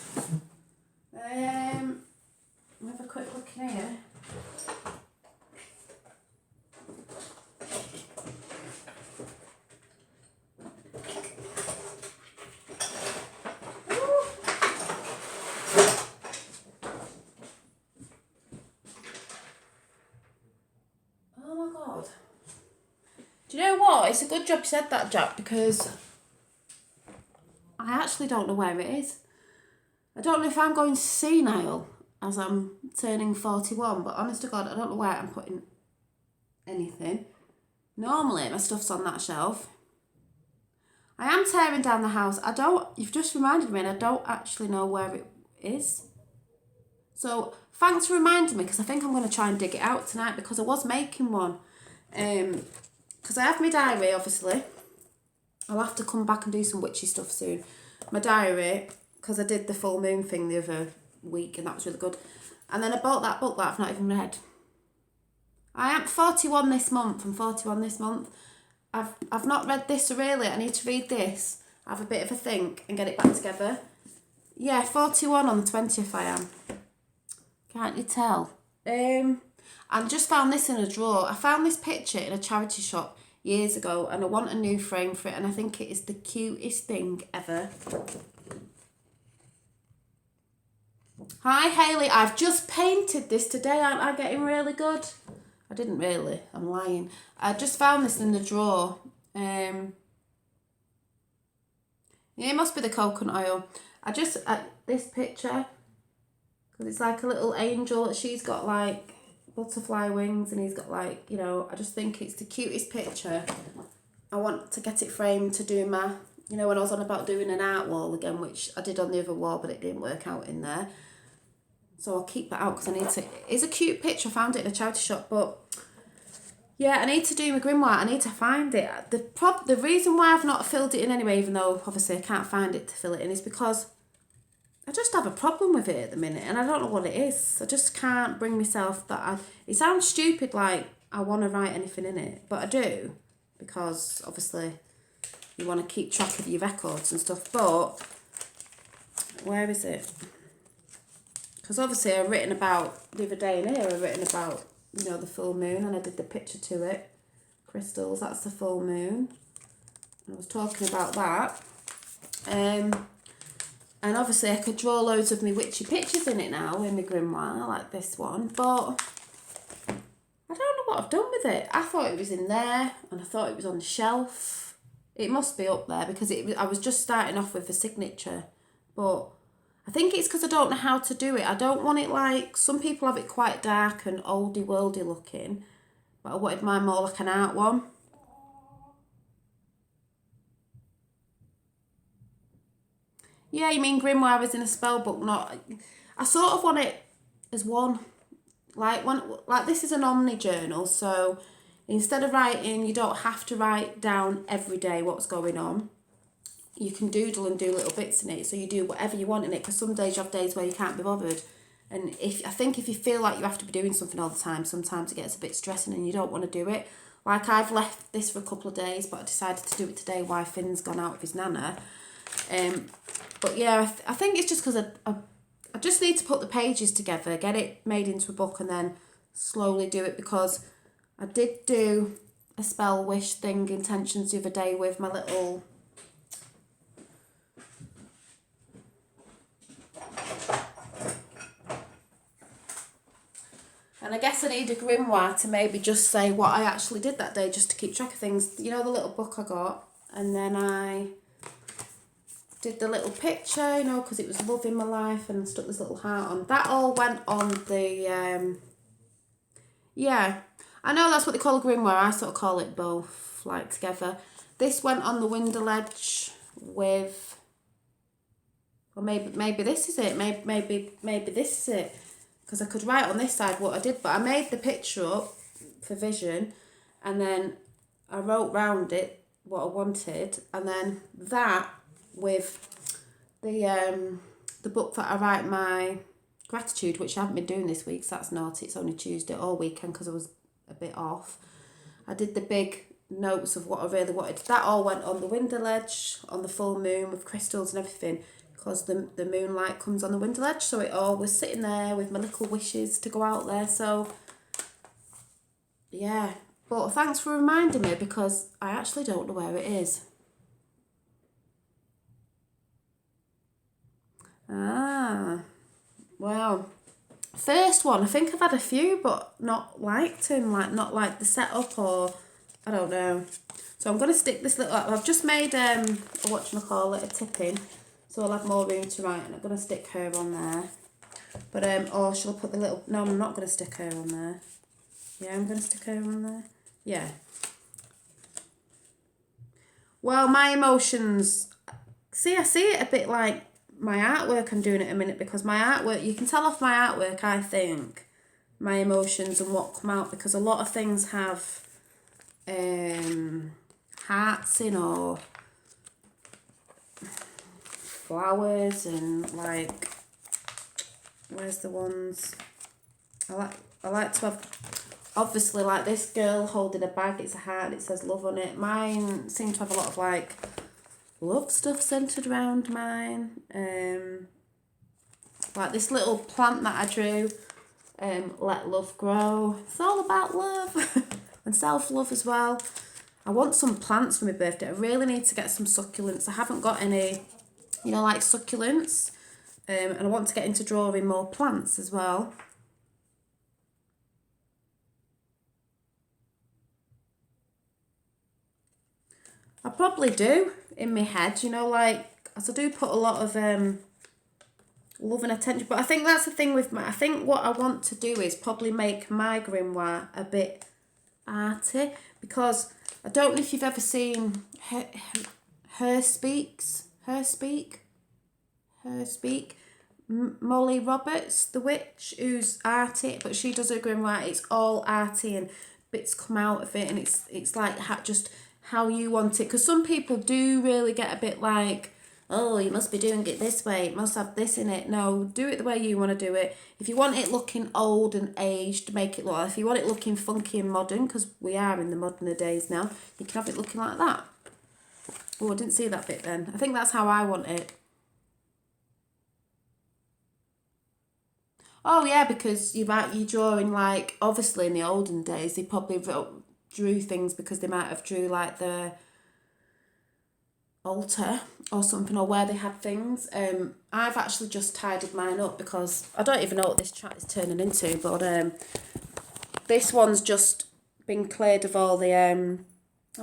Have a quick look here. Oh my god. Do you know what? It's a good job you said that, Jack, because I actually don't know where it is. I don't know if I'm going senile as I'm turning 41, but honest to God, I don't know where I'm putting anything. Normally, my stuff's on that shelf. I am tearing down the house. You've just reminded me, and I don't actually know where it is. So, thanks for reminding me, because I think I'm going to try and dig it out tonight, because I was making one. Because I have my diary, obviously. I'll have to come back and do some witchy stuff soon. My diary, because I did the full moon thing the other week, and that was really good. And then I bought that book that I've not even read. I am 41 this month. I'm 41 this month. I've not read this, so really I need to read this, have a bit of a think, and get it back together. Yeah, 41 on the 20th I am. Can't you tell? I just found this in a drawer. I found this picture in a charity shop years ago, and I want a new frame for it, and I think it is the cutest thing ever. Hi Hayley, I've just painted this today. Aren't I getting really good? I didn't really, I'm lying. I just found this in the drawer. Yeah, it must be the coconut oil. This picture, because it's like a little angel. She's got like butterfly wings, and he's got like, you know, I just think it's the cutest picture. I want to get it framed to do my, you know, when I was on about doing an art wall again, which I did on the other wall, but it didn't work out in there. So I'll keep that out because I need to. It's a cute picture. I found it in a charity shop, but yeah, I need to do my grimoire. I need to find it. The reason why I've not filled it in anyway, even though obviously I can't find it to fill it in, is because I just have a problem with it at the minute, and I don't know what it is. I just can't bring myself it sounds stupid, like I want to write anything in it, but I do, because obviously you want to keep track of your records and stuff. But where is it? Because obviously I've written about, the other day in here, I've written about, you know, the full moon, and I did the picture to it. Crystals, that's the full moon. I was talking about that. And obviously I could draw loads of me witchy pictures in it now, in the grimoire, like this one. But I don't know what I've done with it. I thought it was in there, and I thought it was on the shelf. It must be up there, because I was just starting off with the signature. But I think it's because I don't know how to do it. I don't want it like, some people have it quite dark and oldie worldy looking, but I wanted mine more like an art one. Yeah, you mean grimoire is in a spell book, not... I sort of want it as one. Like this is an omni journal, so instead of writing, you don't have to write down every day what's going on. You can doodle and do little bits in it, so you do whatever you want in it, because some days you have days where you can't be bothered. And I think if you feel like you have to be doing something all the time, sometimes it gets a bit stressing and you don't want to do it. Like, I've left this for a couple of days, but I decided to do it today while Finn's gone out with his nana. But yeah, I think it's just because I just need to put the pages together, get it made into a book, and then slowly do it, because I did do a spell wish thing, intentions, the other day with my little... And I guess I need a grimoire to maybe just say what I actually did that day, just to keep track of things. You know, the little book I got, and then I did the little picture, you know, because it was love in my life, and stuck this little heart on. That all went on the, yeah, I know that's what they call a grimoire. I sort of call it both, like, together. This went on the window ledge with, or maybe this is it. Maybe this is it. Because I could write on this side what I did, but I made the picture up for vision, and then I wrote round it what I wanted, and then that with the book that I write my gratitude, which I haven't been doing this week, so that's naughty. It's only Tuesday all weekend because I was a bit off. I did the big notes of what I really wanted. That all went on the window ledge on the full moon with crystals and everything, because the moonlight comes on the window ledge, so it all was sitting there with my little wishes to go out there. So yeah, but thanks for reminding me, because I actually don't know where it is. Well, first one, I think I've had a few, but not liked him, like not like the setup, or I don't know. So I'm gonna stick this little. I've just made a whatchamacallit, a tipping. So I'll have more room to write, and I'm going to stick her on there. But, or shall I put the little... No, I'm not going to stick her on there. Yeah, I'm going to stick her on there. Yeah. Well, my emotions... See, I see it a bit like my artwork I'm doing at a minute, because my artwork... You can tell off my artwork, I think, my emotions and what come out, because a lot of things have hearts in, or... flowers, and like, where's the ones I like to have, obviously, like this girl holding a bag, it's a heart and it says love on it. Mine seem to have a lot of like love stuff centered around mine. Like this little plant that I drew, let love grow. It's all about love and self-love as well. I want some plants for my birthday. I really need to get some succulents. I haven't got any, you know, like succulents. And I want to get into drawing more plants as well. I probably do in my head, you know, like, as I do put a lot of love and attention. But I think that's the thing with I think what I want to do is probably make my grimoire a bit arty, because I don't know if you've ever seen Her Speak. Molly Roberts, the witch, who's arty, but she does her grim white. It's all arty and bits come out of it, and it's like just how you want it. Because some people do really get a bit like, oh, you must be doing it this way. It must have this in it. No, do it the way you want to do it. If you want it looking old and aged, make it look. If you want it looking funky and modern, because we are in the modern days now, you can have it looking like that. Oh, I didn't see that bit then. I think that's how I want it. Oh yeah, because you're drawing like, obviously in the olden days they probably drew things because they might have drew like the altar or something, or where they had things. I've actually just tidied mine up because I don't even know what this chat is turning into, but this one's just been cleared of all the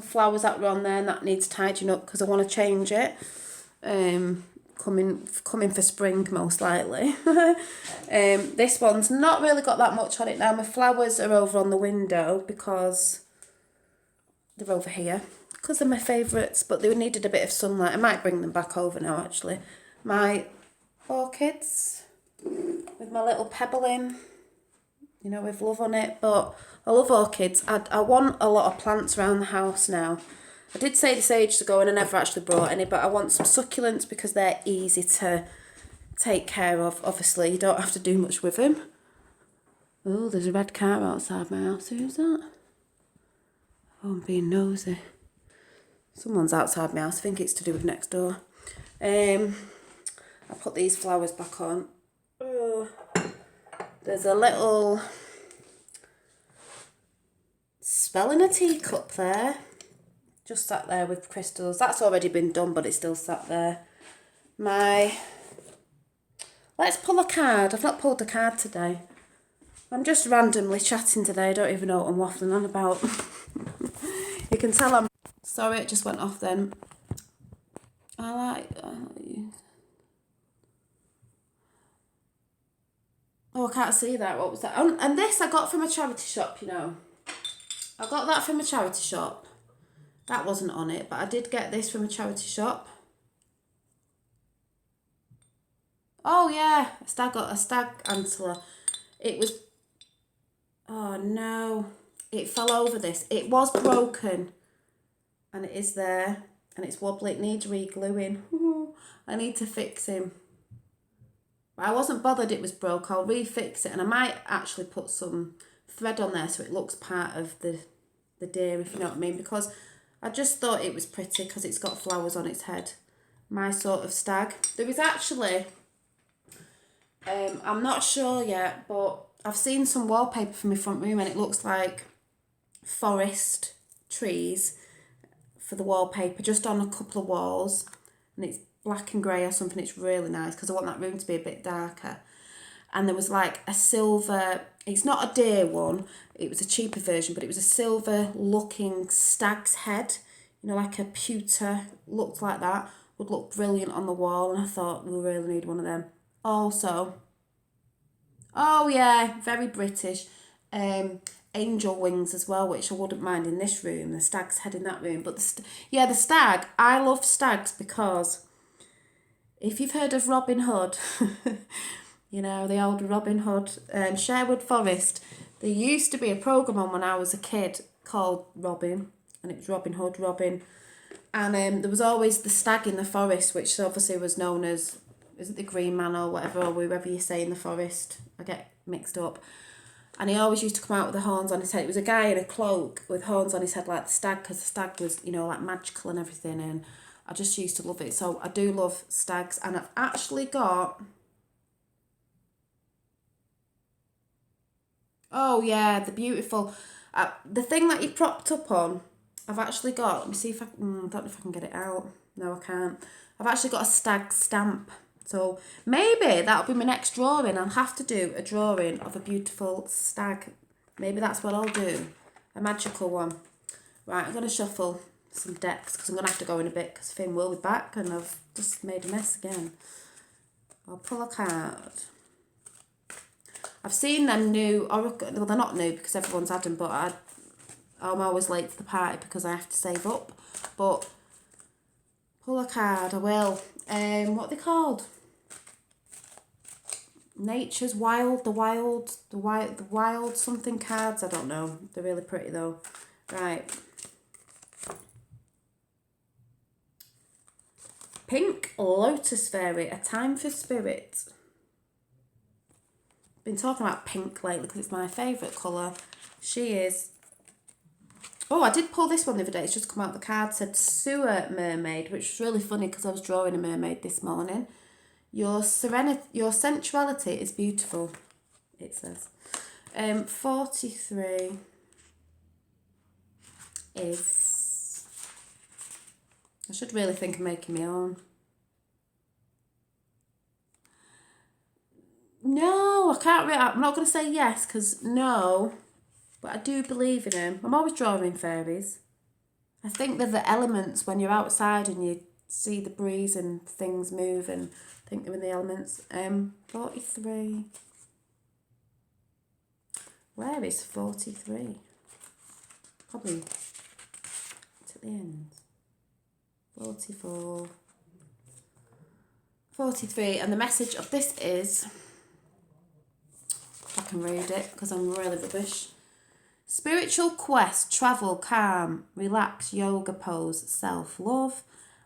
flowers that were on there, and that needs tidying up because I want to change it. Coming for spring most likely. This one's not really got that much on it now. My flowers are over on the window because they're over here because they're my favourites, but they needed a bit of sunlight. I might bring them back over now actually. My orchids with my little pebble in, you know, with love on it. But I love orchids. I want a lot of plants around the house now. I did say this ages ago and I never actually brought any, but I want some succulents because they're easy to take care of. Obviously, you don't have to do much with them. Oh, there's a red car outside my house. Who's that? Oh, I'm being nosy. Someone's outside my house. I think it's to do with next door. I put these flowers back on. Oh, there's a little spell in a teacup there. Just sat there with crystals. That's already been done, but it's still sat there. Let's pull a card. I've not pulled a card today. I'm just randomly chatting today. I don't even know what I'm waffling on about. You can tell I'm... Sorry, it just went off then. I like you. Oh, I can't see that. What was that? Oh, and this I got from a charity shop, you know. I got that from a charity shop. That wasn't on it, but I did get this from a charity shop. Oh yeah, a stag antler. It was, oh no, it fell over this. It was broken, and it is there, and it's wobbly. It needs re-gluing. I need to fix him. But I wasn't bothered it was broke. I'll refix it, and I might actually put some thread on there so it looks part of the deer, if you know what I mean, because I just thought it was pretty because it's got flowers on its head. My sort of stag. There is actually, I'm not sure yet, but I've seen some wallpaper for my front room and it looks like forest trees for the wallpaper, just on a couple of walls. And it's black and grey or something. It's really nice because I want that room to be a bit darker. And there was like a silver, it's not a deer one, it was a cheaper version, but it was a silver looking stag's head, you know, like a pewter, looked like that, would look brilliant on the wall, and I thought we really need one of them. Also, oh yeah, very British, angel wings as well, which I wouldn't mind in this room, the stag's head in that room, but the stag, I love stags because if you've heard of Robin Hood, you know, the old Robin Hood, Sherwood Forest. There used to be a programme on when I was a kid called Robin, and it was Robin Hood, Robin. And there was always the stag in the forest, which obviously was known as, is it the Green Man or whatever, or whoever you say in the forest. I get mixed up. And he always used to come out with the horns on his head. It was a guy in a cloak with horns on his head like the stag, because the stag was, you know, like magical and everything. And I just used to love it. So I do love stags. And I've actually got... Oh yeah, the beautiful, the thing that you propped up on, I've actually got, let me see if I don't know if I can get it out. No, I can't. I've actually got a stag stamp. So maybe that'll be my next drawing. I'll have to do a drawing of a beautiful stag. Maybe that's what I'll do. A magical one. Right, I'm going to shuffle some decks because I'm going to have to go in a bit because Finn will be back and I've just made a mess again. I'll pull a card. I've seen them new Oracle, well they're not new because everyone's had them, but I'm always late for the party because I have to save up. But pull a card, I will. What are they called? Nature's the wild something cards. I don't know. They're really pretty though. Right. Pink Lotus Fairy, a time for spirit. Been talking about pink lately because it's my favourite colour. She is. Oh, I did pull this one the other day. It's just come out. The card said Sewer Mermaid, which was really funny because I was drawing a mermaid this morning. Your sensuality is beautiful, it says. 43 is... I should really think of making my own. No, I can't really... I'm not going to say yes because no, but I do believe in them. I'm always drawing fairies. I think they're the elements when you're outside and you see the breeze and things move, and I think they're in the elements. 43. Where is 43? Probably it's at the end. 44. 43. And the message of this is, if I can read it because I'm really rubbish. Spiritual quest, travel, calm, relax, yoga pose, self-love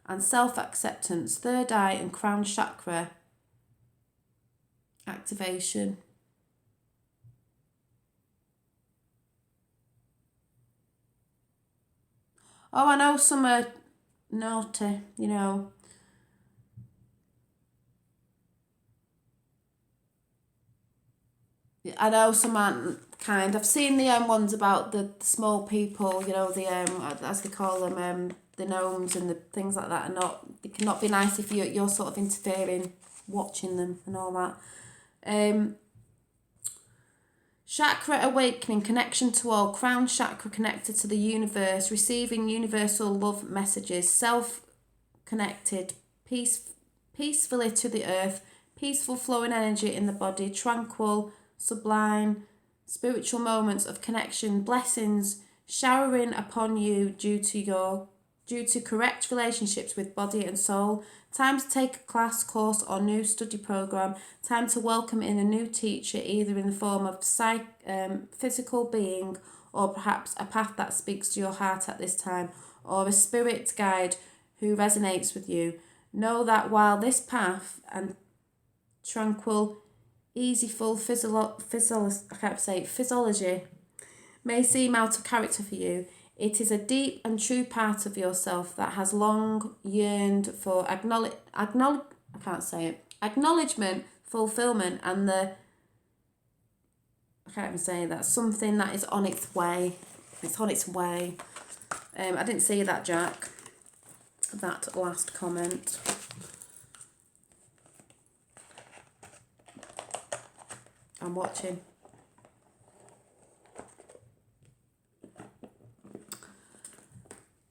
and self-acceptance, third eye and crown chakra activation. Oh, I know some are naughty, you know. I know some aren't kind. I've seen the ones about the small people, you know, the as they call them, the gnomes and the things like that are not. They cannot be nice if you're sort of interfering, watching them and all that. Chakra awakening, connection to all, crown chakra connected to the universe, receiving universal love messages, self-connected, peacefully to the earth, peaceful flowing energy in the body, tranquil, sublime, spiritual moments of connection, blessings showering upon you due to correct relationships with body and soul, time to take a class, course or new study program, time to welcome in a new teacher, either in the form of physical being or perhaps a path that speaks to your heart at this time, or a spirit guide who resonates with you. Know that while this path and tranquil, easyful physiology may seem out of character for you, it is a deep and true part of yourself that has long yearned for acknowledgement, fulfillment, and something that is on its way. It's on its way. I didn't see that, Jack. That last comment. I'm watching.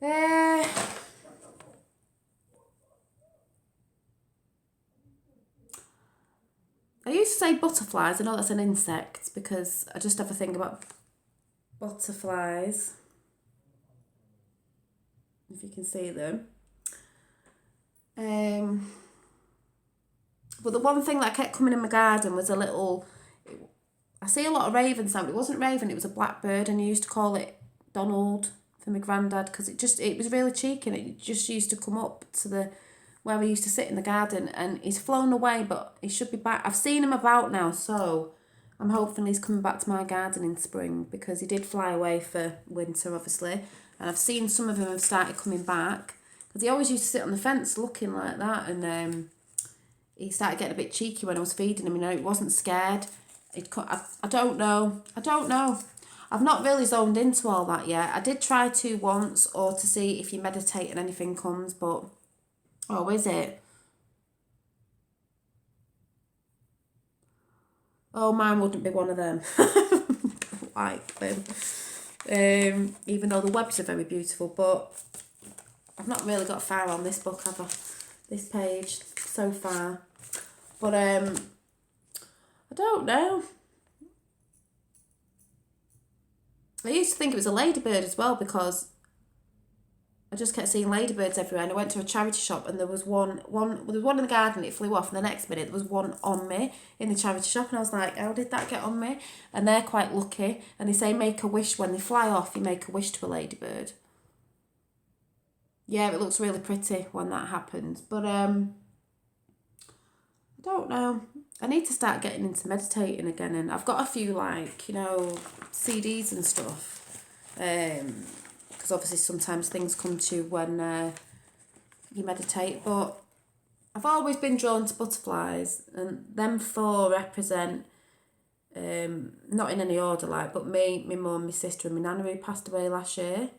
I used to say butterflies. I know that's an insect because I just have a thing about butterflies. If you can see them. But the one thing that kept coming in my garden was I see a lot of ravens now, but it wasn't raven, it was a blackbird, and I used to call it Donald for my granddad because it was really cheeky, and it just used to come up to where we used to sit in the garden, and he's flown away, but he should be back. I've seen him about now, so I'm hoping he's coming back to my garden in spring because he did fly away for winter, obviously, and I've seen some of them have started coming back because he always used to sit on the fence looking like that, and he started getting a bit cheeky when I was feeding him, you know, he wasn't scared. I don't know. I've not really zoned into all that yet. I did try to once, or to see if you meditate and anything comes, but... Oh, is it? Oh, mine wouldn't be one of them. Don't like them. Even though the webs are very beautiful, but I've not really got far on this book, have I? This page so far. But I don't know. I used to think it was a ladybird as well because I just kept seeing ladybirds everywhere, and I went to a charity shop and there was one there was one in the garden, it flew off, and the next minute there was one on me in the charity shop, and I was like, how did that get on me? And they're quite lucky, and they say make a wish when they fly off, you make a wish to a ladybird. Yeah, it looks really pretty when that happens, but I don't know. I need to start getting into meditating again, and I've got a few, like, you know, CDs and stuff, because obviously sometimes things come to you when you meditate, but I've always been drawn to butterflies, and them four represent, not in any order, like, but me, my mum, my sister and my nana who passed away last year.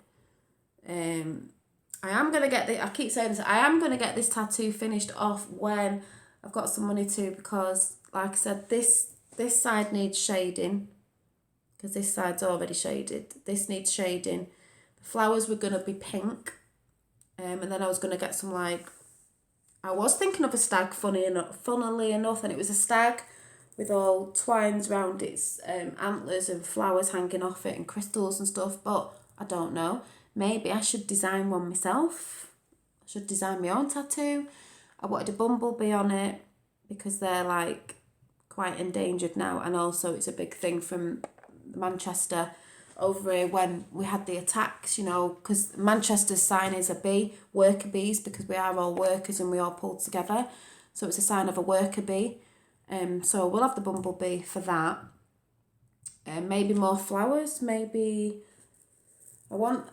I am going to get I keep saying this, I am going to get this tattoo finished off when I've got some money to, because, like I said, this side needs shading, because this side's already shaded. This needs shading. The flowers were going to be pink, and then I was going to get some, like, I was thinking of a stag, funnily enough, and it was a stag with all twines around its antlers and flowers hanging off it and crystals and stuff, but I don't know. Maybe I should design one myself. I should design my own tattoo. I wanted a bumblebee on it because they're, like, quite endangered now, and also it's a big thing from Manchester over here when we had the attacks, you know, because Manchester's sign is a bee, worker bees, because we are all workers and we all pulled together. So it's a sign of a worker bee. So we'll have the bumblebee for that. Maybe more flowers, maybe I want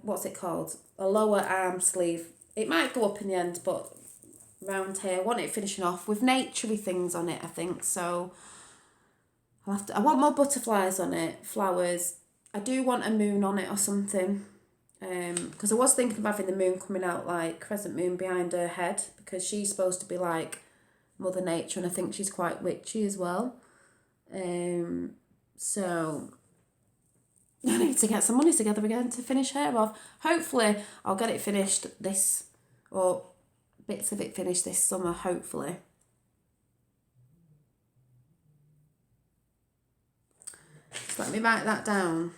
what's it called? A lower arm sleeve. It might go up in the end, but round here, I want it finishing off with naturey things on it, I think. So I want more butterflies on it, flowers. I do want a moon on it or something. Because I was thinking of having the moon coming out, like crescent moon behind her head, because she's supposed to be like Mother Nature, and I think she's quite witchy as well. So I need to get some money together again to finish her off. Hopefully I'll get it finished or bits of it finished this summer, hopefully. So let me write that down.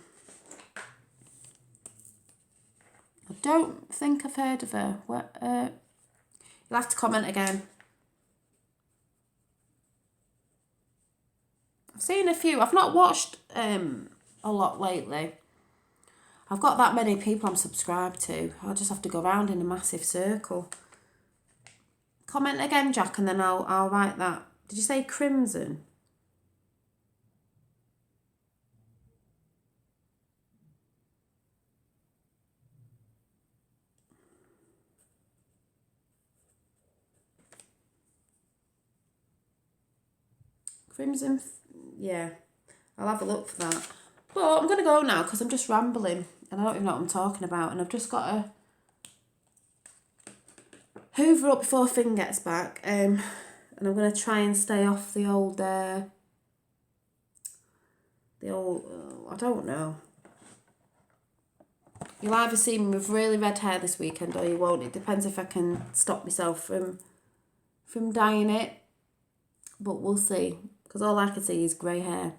I don't think I've heard of her. You'll have to comment again. I've seen a few. I've not watched a lot lately. I've got that many people I'm subscribed to. I'll just have to go around in a massive circle. Comment again, Jack, and then I'll write that. Did you say crimson? Crimson, yeah. I'll have a look for that. But I'm going to go now because I'm just rambling and I don't even know what I'm talking about, and I've just got to hoover up before Finn gets back, and I'm going to try and stay off the old, I don't know. You'll either see me with really red hair this weekend or you won't. It depends if I can stop myself from dyeing it, but we'll see, because all I can see is grey hair.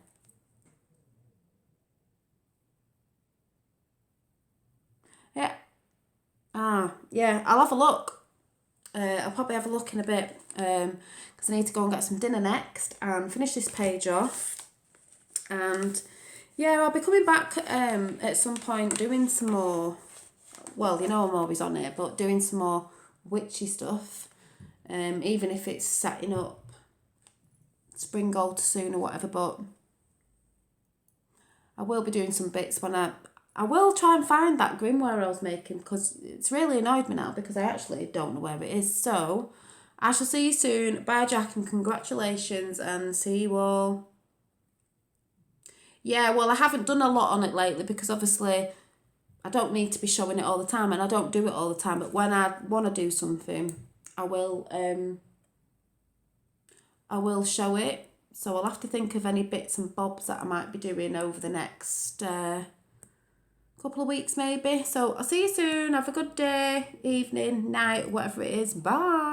Yeah, I'll have a look. I'll probably have a look in a bit, because I need to go and get some dinner next and finish this page off. And yeah, I'll be coming back at some point doing some more, well, you know I'm always on it, but doing some more witchy stuff, even if it's setting up spring gold soon or whatever, but I will be doing some bits when I will try and find that grimoire I was making, because it's really annoyed me now because I actually don't know where it is. So I shall see you soon. Bye, Jack, and congratulations, and see you all. Yeah, well, I haven't done a lot on it lately because obviously I don't need to be showing it all the time, and I don't do it all the time, but when I want to do something, I will show it. So I'll have to think of any bits and bobs that I might be doing over the next couple of weeks maybe. So I'll see you soon. Have a good day, evening, night, whatever it is. Bye.